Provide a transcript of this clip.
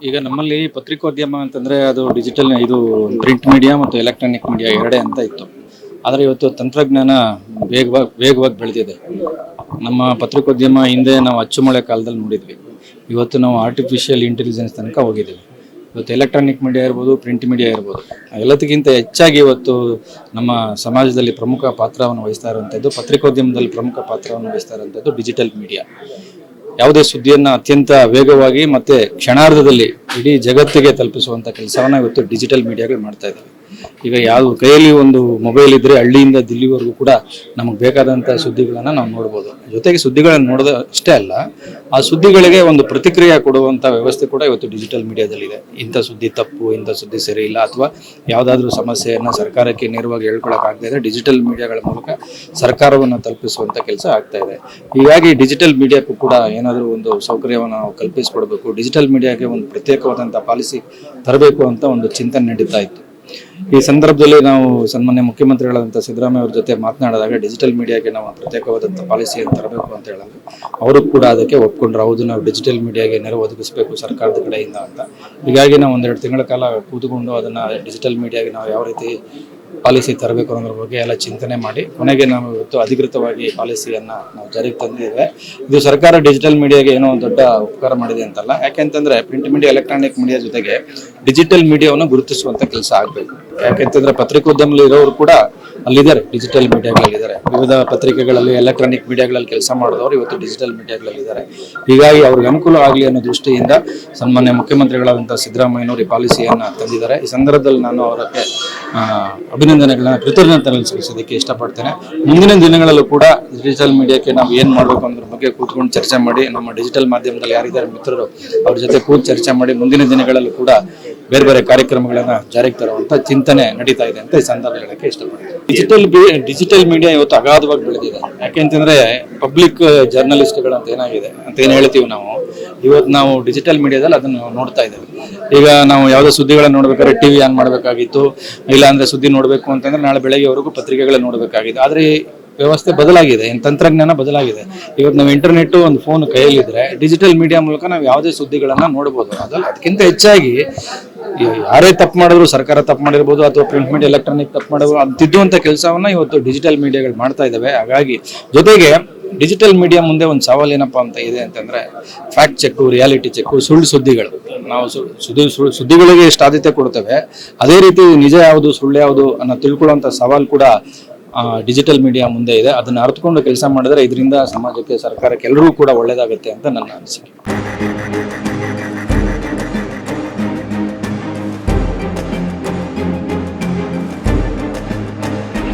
ಈಗ ನಮ್ಮಲ್ಲಿ ಪತ್ರಿಕೋದ್ಯಮ ಅಂತಂದ್ರೆ ಅದು ಡಿಜಿಟಲ್ ಇದು ಪ್ರಿಂಟ್ ಮೀಡಿಯಾ ಮತ್ತು ಎಲೆಕ್ಟ್ರಾನಿಕ್ ಮೀಡಿಯಾ ಎರಡೇ ಅಂತ ಇತ್ತು. ಆದರೆ ಇವತ್ತು ತಂತ್ರಜ್ಞಾನ ವೇಗವಾಗಿ ಬೆಳೆದಿದೆ. ನಮ್ಮ ಪತ್ರಿಕೋದ್ಯಮ ಹಿಂದೆ ನಾವು ಅಚ್ಚುಮೊಳೆ ಕಾಲದಲ್ಲಿ ನೋಡಿದ್ವಿ. ಇವತ್ತು ನಾವು ಆರ್ಟಿಫಿಷಿಯಲ್ ಇಂಟೆಲಿಜೆನ್ಸ್ ತನಕ ಹೋಗಿದ್ದೀವಿ. ಇವತ್ತು ಎಲೆಕ್ಟ್ರಾನಿಕ್ ಮೀಡಿಯಾ ಇರ್ಬೋದು, ಪ್ರಿಂಟ್ ಮೀಡಿಯಾ ಇರ್ಬೋದು, ಎಲ್ಲದಕ್ಕಿಂತ ಹೆಚ್ಚಾಗಿ ಇವತ್ತು ನಮ್ಮ ಸಮಾಜದಲ್ಲಿ ಪ್ರಮುಖ ಪಾತ್ರವನ್ನು ವಹಿಸ್ತಾ ಇರುವಂಥದ್ದು, ಪತ್ರಿಕೋದ್ಯಮದಲ್ಲಿ ಪ್ರಮುಖ ಪಾತ್ರವನ್ನು ವಹಿಸ್ತಾ ಇರುವಂಥದ್ದು ಡಿಜಿಟಲ್ ಮೀಡಿಯಾ. ಯಾವುದೇ ಸುದ್ದಿಯನ್ನು ಅತ್ಯಂತ ವೇಗವಾಗಿ ಮತ್ತೆ ಕ್ಷಣಾರ್ಧದಲ್ಲಿ ಇಡೀ ಜಗತ್ತಿಗೆ ತಲುಪಿಸುವಂಥ ಕೆಲಸವನ್ನು ಇವತ್ತು ಡಿಜಿಟಲ್ ಮೀಡಿಯಾಗಳು ಮಾಡ್ತಾ ಇದ್ದಾವೆ. ಈಗ ಯಾವ ಕೈಯಲ್ಲಿ ಒಂದು ಮೊಬೈಲ್ ಇದ್ದರೆ ಹಳ್ಳಿಯಿಂದ ದಿಲ್ಲಿವರೆಗೂ ಕೂಡ ನಮಗೆ ಬೇಕಾದಂಥ ಸುದ್ದಿಗಳನ್ನು ನಾವು ನೋಡ್ಬೋದು. ಜೊತೆಗೆ ಸುದ್ದಿಗಳನ್ನು ನೋಡೋದು ಅಷ್ಟೇ ಅಲ್ಲ, ಆ ಸುದ್ದಿಗಳಿಗೆ ಒಂದು ಪ್ರತಿಕ್ರಿಯೆ ಕೊಡುವಂಥ ವ್ಯವಸ್ಥೆ ಕೂಡ ಇವತ್ತು ಡಿಜಿಟಲ್ ಮೀಡಿಯಾದಲ್ಲಿದೆ. ಇಂಥ ಸುದ್ದಿ ತಪ್ಪು, ಇಂಥ ಸುದ್ದಿ ಸರಿ ಇಲ್ಲ, ಅಥವಾ ಯಾವುದಾದ್ರೂ ಸಮಸ್ಯೆಯನ್ನು ಸರ್ಕಾರಕ್ಕೆ ನೇರವಾಗಿ ಹೇಳ್ಕೊಳಕ್ಕಾಗ್ತಾ ಇದೆ, ಡಿಜಿಟಲ್ ಮೀಡಿಯಾಗಳ ಮೂಲಕ ಸರ್ಕಾರವನ್ನು ತಲುಪಿಸುವಂಥ ಕೆಲಸ ಆಗ್ತಾ ಇದೆ. ಹೀಗಾಗಿ ಡಿಜಿಟಲ್ ಮೀಡಿಯಾಕ್ಕೂ ಕೂಡ ಏನಾದರೂ ಒಂದು ಸೌಕರ್ಯವನ್ನು ನಾವು ಕಲ್ಪಿಸಿಕೊಡ್ಬೇಕು, ಡಿಜಿಟಲ್ ಮೀಡಿಯಾಗೆ ಒಂದು ಪ್ರತ್ಯೇಕವಾದಂಥ ಪಾಲಿಸಿ ತರಬೇಕು ಅಂತ ಒಂದು ಚಿಂತನೆ ನಡೀತಾ ಇತ್ತು. ಈ ಸಂದರ್ಭದಲ್ಲಿ ನಾವು ಸನ್ಮಾನ್ಯ ಮುಖ್ಯಮಂತ್ರಿಗಳಾದಂಥ ಸಿದ್ದರಾಮಯ್ಯ ಅವ್ರ ಜೊತೆ ಮಾತನಾಡಿದಾಗ ಡಿಜಿಟಲ್ ಮೀಡಿಯಾಗೆ ನಾವು ಪ್ರತ್ಯೇಕವಾದಂಥ ಪಾಲಿಸಿಯನ್ನು ತರಬೇಕು ಅಂತ ಹೇಳಿದ್ರು. ಅವರು ಕೂಡ ಅದಕ್ಕೆ ಒಪ್ಕೊಂಡ್ರು. ಹೌದು, ನಾವು ಡಿಜಿಟಲ್ ಮೀಡಿಯಾಗೆ ನೆರವು ಒದಗಿಸಬೇಕು ಸರ್ಕಾರದ ಕಡೆಯಿಂದ ಅಂತ. ಹೀಗಾಗಿ ನಾವು 1-2 ತಿಂಗಳ ಕಾಲ ಕೂತ್ಕೊಂಡು ಅದನ್ನು ಡಿಜಿಟಲ್ ಮೀಡಿಯಾಗೆ ನಾವು ಯಾವ ರೀತಿ ಪಾಲಿಸಿ ತರಬೇಕು ಅನ್ನೋದ್ರ ಬಗ್ಗೆ ಎಲ್ಲ ಚಿಂತನೆ ಮಾಡಿ ಕೊನೆಗೆ ನಾವು ಇವತ್ತು ಅಧಿಕೃತವಾಗಿ ಪಾಲಿಸಿಯನ್ನು ನಾವು ಜಾರಿಗೆ ತಂದಿದ್ದೇವೆ. ಇದು ಸರ್ಕಾರ ಡಿಜಿಟಲ್ ಮೀಡಿಯಾಗೆ ಏನೋ ಒಂದು ದೊಡ್ಡ ಉಪಕಾರ ಮಾಡಿದೆ ಅಂತಲ್ಲ. ಯಾಕೆಂತಂದ್ರೆ ಪ್ರಿಂಟ್ ಮೀಡಿಯಾ, ಎಲೆಕ್ಟ್ರಾನಿಕ್ ಮೀಡಿಯಾ ಜೊತೆಗೆ ಡಿಜಿಟಲ್ ಮೀಡಿಯಾವನ್ನು ಗುರುತಿಸುವಂತ ಕೆಲಸ ಆಗಬೇಕು. ಯಾಕೆಂತಂದ್ರೆ ಪತ್ರಿಕೋದ್ಯಮದಲ್ಲಿ ಇರೋರು ಕೂಡ ಅಲ್ಲಿದ್ದಾರೆ, ಡಿಜಿಟಲ್ ಮೀಡಿಯಾಗಳಲ್ಲಿದ್ದಾರೆ. ವಿವಿಧ ಪತ್ರಿಕೆಗಳಲ್ಲಿ, ಎಲೆಕ್ಟ್ರಾನಿಕ್ ಮೀಡಿಯಾಗಳಲ್ಲಿ ಕೆಲಸ ಮಾಡಿದವರು ಇವತ್ತು ಡಿಜಿಟಲ್ ಮೀಡಿಯಾಗಳಲ್ಲಿದ್ದಾರೆ. ಹೀಗಾಗಿ ಅವ್ರಿಗೆ ಅನುಕೂಲ ಆಗಲಿ ಅನ್ನೋ ದೃಷ್ಟಿಯಿಂದ ಸನ್ಮಾನ್ಯ ಮುಖ್ಯಮಂತ್ರಿಗಳಾದಂಥ ಸಿದ್ದರಾಮಯ್ಯನವರು ಈ ಪಾಲಿಸಿಯನ್ನು ತಂದಿದ್ದಾರೆ. ಈ ಸಂದರ್ಭದಲ್ಲಿ ನಾನು ಅವರಿಗೆ ಅಭಿನಂದನೆಗಳನ್ನ, ಕೃತಜ್ಞತೆಗಳನ್ನು ಸಲ್ಲಿಸೋದಕ್ಕೆ ಇಷ್ಟಪಡ್ತೇನೆ. ಮುಂದಿನ ದಿನಗಳಲ್ಲೂ ಕೂಡ ಡಿಜಿಟಲ್ ಮೀಡಿಯಾಕ್ಕೆ ನಾವು ಏನು ಮಾಡಬೇಕು ಅನ್ನೋದ್ರ ಬಗ್ಗೆ ಕೂತ್ಕೊಂಡು ಚರ್ಚೆ ಮಾಡಿ, ನಮ್ಮ ಡಿಜಿಟಲ್ ಮಾಧ್ಯಮದಲ್ಲಿ ಯಾರಿದ್ದಾರೆ ಮಿತ್ರರು ಅವ್ರ ಜೊತೆ ಕೂತು ಚರ್ಚೆ ಮಾಡಿ ಮುಂದಿನ ದಿನಗಳಲ್ಲೂ ಕೂಡ ಬೇರೆ ಬೇರೆ ಕಾರ್ಯಕ್ರಮಗಳನ್ನು ಜಾರಿಗೆ ತರುವಂತ ಚಿಂತನೆ ನಡೀತಾ ಇದೆ ಅಂತ ಈ ಸಂದರ್ಭ ಹೇಳಕ್ಕೆ ಇಷ್ಟಪಡ್ತೀನಿ. ಡಿಜಿಟಲ್ ಮೀಡಿಯಾ ಇವತ್ತು ಅಗಾಧವಾಗಿ ಬೆಳೆದಿದೆ. ಯಾಕೆಂತಂದ್ರೆ ಪಬ್ಲಿಕ್ ಜರ್ನಲಿಸ್ಟ್ಗಳು ಅಂತ ಏನಾಗಿದೆ ಅಂತ ಏನ್ ಹೇಳ್ತೀವಿ ನಾವು, ಇವತ್ತು ನಾವು ಡಿಜಿಟಲ್ ಮೀಡಿಯಾದಲ್ಲಿ ಅದನ್ನು ನೋಡ್ತಾ ಇದ್ದೇವೆ. ಈಗ ನಾವು ಯಾವುದೋ ಸುದ್ದಿಗಳನ್ನ ನೋಡ್ಬೇಕಾದ್ರೆ ಟಿವಿ ಆನ್ ಮಾಡಬೇಕಾಗಿತ್ತು, ಇಲ್ಲ ಅಂದ್ರೆ ಸುದ್ದಿ ನೋಡ್ಬೇಕು ಅಂತಂದ್ರೆ ನಾಳೆ ಬೆಳಗ್ಗೆವರೆಗೂ ಪತ್ರಿಕೆಗಳನ್ನ ನೋಡ್ಬೇಕಾಗಿದೆ. ಆದ್ರೆ ವ್ಯವಸ್ಥೆ ಬದಲಾಗಿದೆ, ತಂತ್ರಜ್ಞಾನ ಬದಲಾಗಿದೆ. ಇವತ್ತು ನಾವು ಇಂಟರ್ನೆಟ್, ಒಂದು ಫೋನ್ ಕೈಯಲ್ಲಿದ್ರೆ ಡಿಜಿಟಲ್ ಮೀಡಿಯಾ ಮೂಲಕ ನಾವು ಯಾವುದೇ ಸುದ್ದಿಗಳನ್ನ ನೋಡಬಹುದು. ಅದಕ್ಕಿಂತ ಹೆಚ್ಚಾಗಿ ಯಾರೇ ತಪ್ಪು ಮಾಡಿದ್ರು, ಸರ್ಕಾರ ತಪ್ಪು ಮಾಡಿರ್ಬೋದು ಅಥವಾ ಪ್ರಿಂಟ್ ಮೀಡಿಯಾ, ಎಲೆಕ್ಟ್ರಾನಿಕ್ ತಪ್ಪು ಮಾಡಿದ್ರು, ಅದು ತಿದ್ದುವಂತ ಕೆಲಸವನ್ನ ಇವತ್ತು ಡಿಜಿಟಲ್ ಮೀಡಿಯಾಗಳು ಮಾಡ್ತಾ ಇದ್ದಾವೆ. ಹಾಗಾಗಿ ಜೊತೆಗೆ ಡಿಜಿಟಲ್ ಮೀಡಿಯಾ ಮುಂದೆ ಒಂದು ಸವಾಲು ಏನಪ್ಪಾ ಅಂತ ಇದೆ ಅಂತಂದ್ರೆ ಫ್ಯಾಕ್ಟ್ ಚೆಕ್, ರಿಯಾಲಿಟಿ ಚೆಕ್, ಸುಳ್ಳು ಸುದ್ದಿಗಳು. ನಾವು ಸುದ್ದಿಗಳಿಗೆ ಎಷ್ಟು ಆದ್ಯತೆ ಕೊಡ್ತೇವೆ, ಅದೇ ರೀತಿ ನಿಜ ಯಾವುದು ಸುಳ್ಳು ಯಾವುದು ಅನ್ನೋ ತಿಳ್ಕೊಳ್ಳುವಂತ ಸವಾಲು ಕೂಡ ಡಿಜಿಟಲ್ ಮೀಡಿಯಾ ಮುಂದೆ ಇದೆ. ಅದನ್ನ ಅರ್ಥಕೊಂಡು ಕೆಲಸ ಮಾಡಿದ್ರೆ ಇದರಿಂದ ಸಮಾಜಕ್ಕೆ, ಸರ್ಕಾರಕ್ಕೆ ಎಲ್ಲರಿಗೂ ಕೂಡ ಒಳ್ಳೇದಾಗುತ್ತೆ ಅಂತ ನನ್ನ ಅನಿಸಿಕೆ.